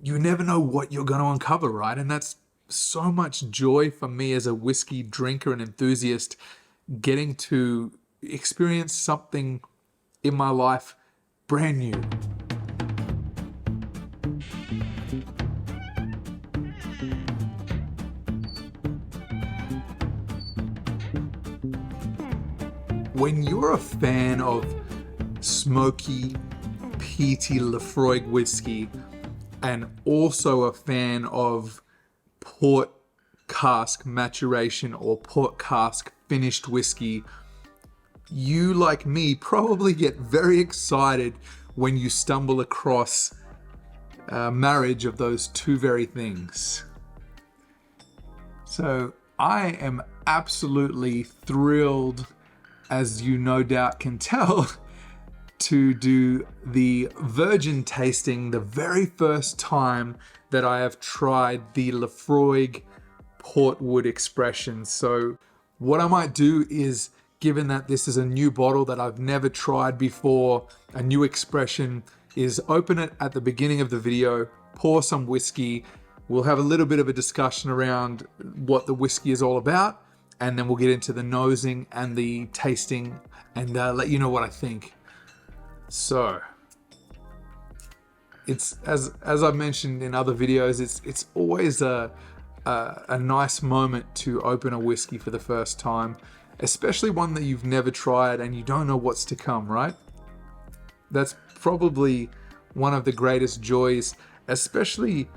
you never know what you're going to uncover, right? And that's so much joy for me as a whiskey drinker and enthusiast, getting to experience something in my life brand new. When you're a fan of smoky, peaty Laphroaig whiskey and also a fan of port cask maturation or port cask finished whiskey, you, like me, probably get very excited when you stumble across a marriage of those two very things. So I am absolutely thrilled, as you no doubt can tell, to do the virgin tasting the very first time that I have tried the Laphroaig Port Wood expression. So what I might do is, given that this is a new bottle that I've never tried before, a new expression, is open it at the beginning of the video, pour some whiskey, we'll have a little bit of a discussion around what the whiskey is all about, and then we'll get into the nosing and the tasting and let you know what I think. So, it's as I've mentioned in other videos, it's always a nice moment to open a whiskey for the first time, especially one that you've never tried and you don't know what's to come, right? That's probably one of the greatest joys, especially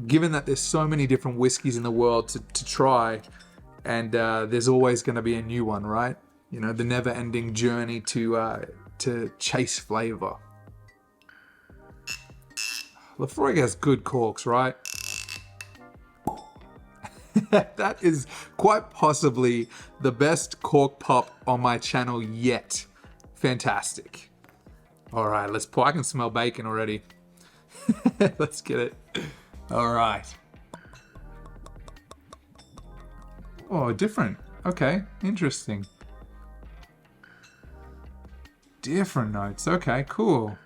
given that there's so many different whiskeys in the world to try, and there's always going to be a new one, right? You know, the never-ending journey to chase flavor. Laphroaig has good corks, right? That is quite possibly the best cork pop on my channel yet. Fantastic. All right, let's pour. I can smell bacon already. Let's get it. All right. Oh, different. Okay, interesting. Different notes. Okay, cool.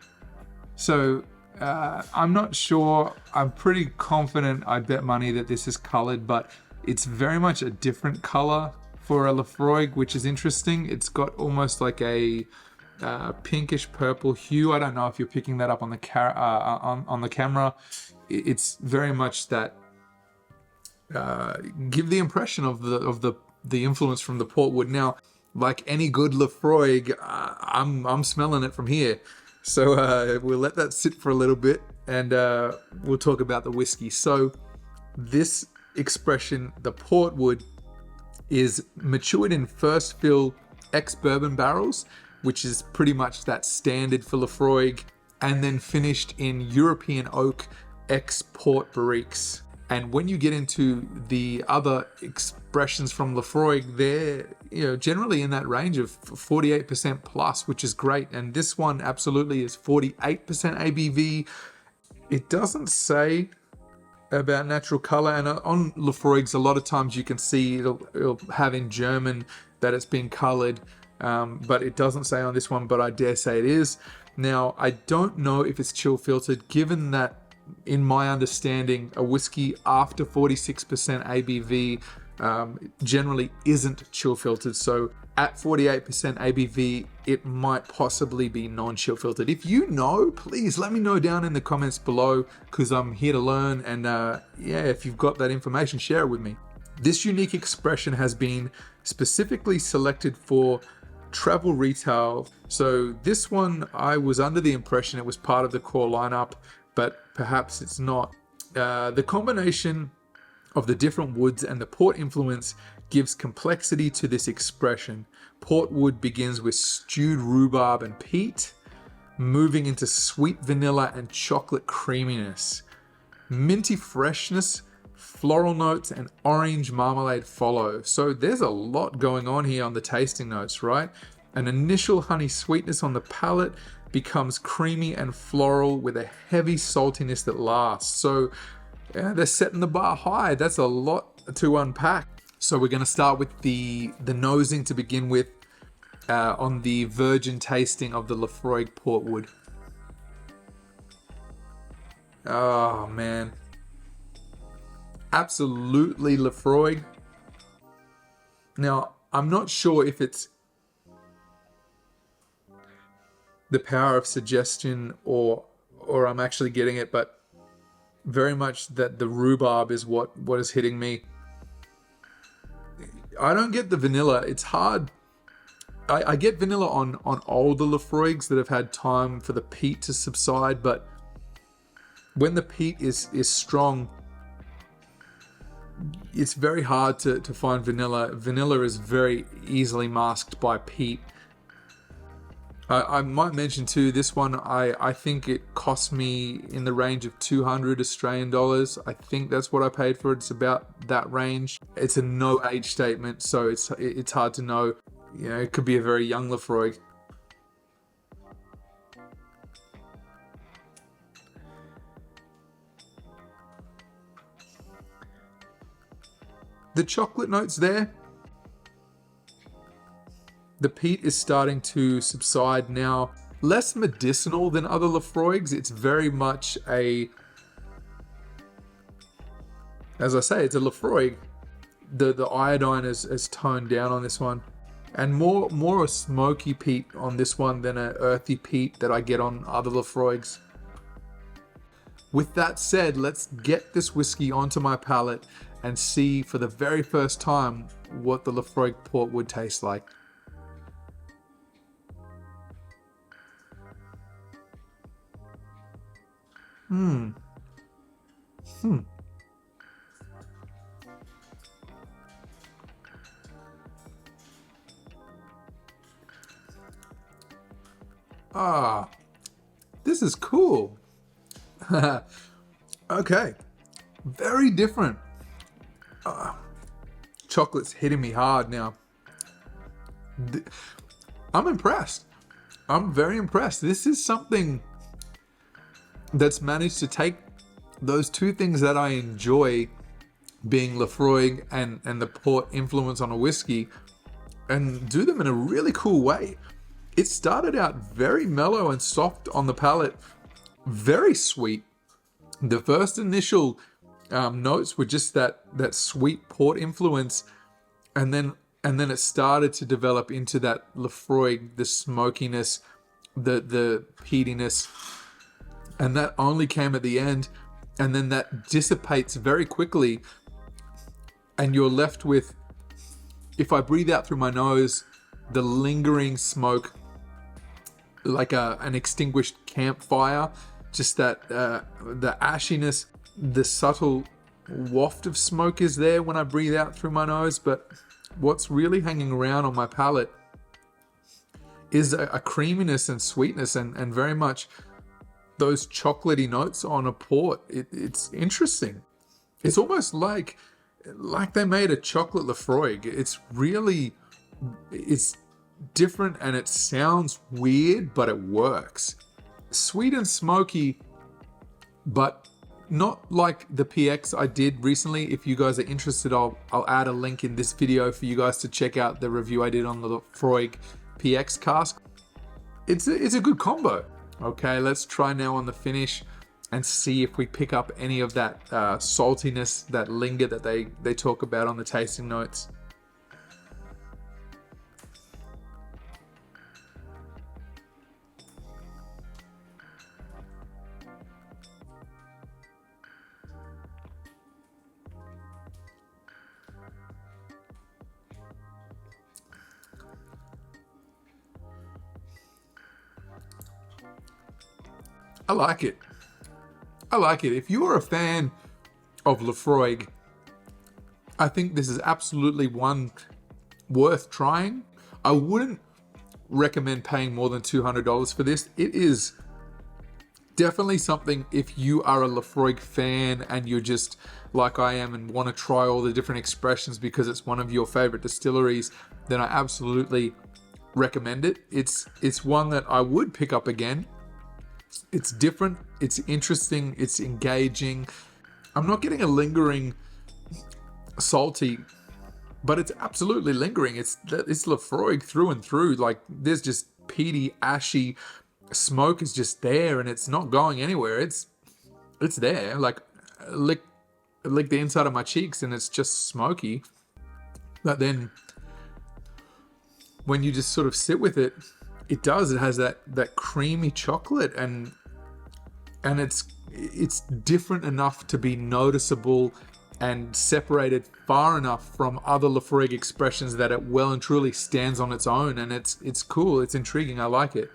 So I'm not sure. I'm pretty confident, I'd bet money that this is colored, but it's very much a different color for a Laphroaig, which is interesting. It's got almost like a pinkish purple hue. I don't know if you're picking that up on the on the camera. It's very much that give the impression of the influence from the port wood. Now, like any good Laphroaig, I'm smelling it from here. So we'll let that sit for a little bit, and we'll talk about the whiskey. So this expression, the port wood, is matured in first fill ex-bourbon barrels, which is pretty much that standard for Laphroaig, and then finished in European oak ex-port barriques. And when you get into the other expressions from Laphroaig, they're generally in that range of 48% plus, which is great. And this one absolutely is 48% ABV. It doesn't say about natural color, and on Laphroaigs, a lot of times you can see it'll have in German that it's been colored, but it doesn't say on this one, but I dare say it is. Now, I don't know if it's chill filtered, given that, in my understanding, a whiskey after 46% ABV generally isn't chill filtered. So at 48% ABV, it might possibly be non-chill filtered. If you know, please let me know down in the comments below, because I'm here to learn. And yeah, if you've got that information, share it with me. This unique expression has been specifically selected for travel retail. So this one, I was under the impression it was part of the core lineup, but perhaps it's not. The combination of the different woods and the port influence gives complexity to this expression. Port wood begins with stewed rhubarb and peat, moving into sweet vanilla and chocolate creaminess. Minty freshness, floral notes, and orange marmalade follow. So there's a lot going on here on the tasting notes, right? An initial honey sweetness on the palate becomes creamy and floral with a heavy saltiness that lasts. So yeah, they're setting the bar high. That's a lot to unpack. So we're going to start with the nosing to begin with on the virgin tasting of the Laphroaig Port Wood. Oh man, absolutely Laphroaig. Now, I'm not sure if it's the power of suggestion or I'm actually getting it, but very much that the rhubarb is what is hitting me. I don't get the vanilla. It's hard. I get vanilla on older Laphroaigs that have had time for the peat to subside, but when the peat is strong, it's very hard to find vanilla. Vanilla is very easily masked by peat. I might mention too, this one, I think it cost me in the range of 200 Australian dollars. I think that's what I paid for it. It's about that range. It's a no age statement, so it's hard to know. You know, it could be a very young Laphroaig. The chocolate notes there. The peat is starting to subside now. Less medicinal than other Laphroaigs. It's very much a, as I say, it's a Laphroaig. The iodine has toned down on this one. And more a smoky peat on this one than an earthy peat that I get on other Laphroaigs. With that said, let's get this whiskey onto my palate and see for the very first time what the Laphroaig Port Wood tastes like. Ah, this is cool. Okay, very different. Chocolate's hitting me hard now. I'm impressed. I'm very impressed. This is something that's managed to take those two things that I enjoy, being Laphroaig and the port influence on a whiskey, and do them in a really cool way. It started out very mellow and soft on the palate, very sweet. The first initial notes were just that sweet port influence, and then it started to develop into that Laphroaig, the smokiness, the peatiness, and that only came at the end, and then that dissipates very quickly, and you're left with, if I breathe out through my nose, the lingering smoke, like an extinguished campfire, just that the ashiness, the subtle waft of smoke is there when I breathe out through my nose, but what's really hanging around on my palate is a creaminess and sweetness, and very much those chocolatey notes on a port. It's interesting. It's almost like they made a chocolate Laphroaig. It's different and it sounds weird, but it works. Sweet and smoky, but not like the PX I did recently. If you guys are interested, I'll add a link in this video for you guys to check out the review I did on the Laphroaig PX cask. It's a good combo. Okay, let's try now on the finish and see if we pick up any of that saltiness, that linger that they talk about on the tasting notes. I like it. I like it. If you're a fan of Laphroaig, I think this is absolutely one worth trying. I wouldn't recommend paying more than $200 for this. It is definitely something, if you are a Laphroaig fan and you're just like I am and want to try all the different expressions because it's one of your favorite distilleries, then I absolutely recommend it. It's one that I would pick up again. It's different, it's interesting, it's engaging. I'm not getting a lingering salty, but it's absolutely lingering. It's Laphroaig through and through. Like, there's just peaty, ashy smoke is just there, and it's not going anywhere. It's it's there. Like, lick the inside of my cheeks and it's just smoky. But then when you just sort of sit with it, it has that creamy chocolate, and it's different enough to be noticeable and separated far enough from other Laphroaig expressions that it well and truly stands on its own, and it's cool, it's intriguing, I like it.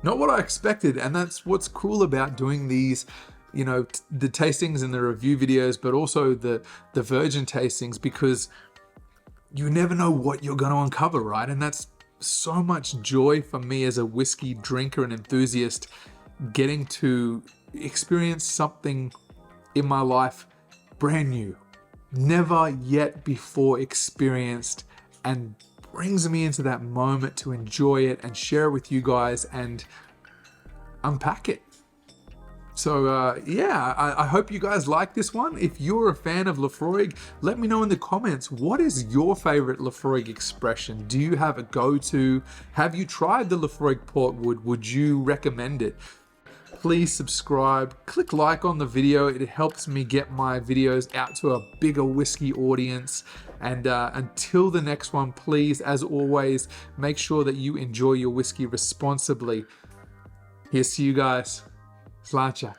Not what I expected, and that's what's cool about doing these, you know, the tastings and the review videos, but also the virgin tastings, because you never know what you're going to uncover, right? And that's so much joy for me as a whiskey drinker and enthusiast, getting to experience something in my life brand new, never yet before experienced, and brings me into that moment to enjoy it and share it with you guys and unpack it. So yeah, I hope you guys like this one. If you're a fan of Laphroaig, let me know in the comments, what is your favorite Laphroaig expression? Do you have a go-to? Have you tried the Laphroaig Port Wood? Would you recommend it? Please subscribe, click like on the video. It helps me get my videos out to a bigger whiskey audience. And until the next one, please, as always, make sure that you enjoy your whiskey responsibly. Here's to you guys. Sláinte.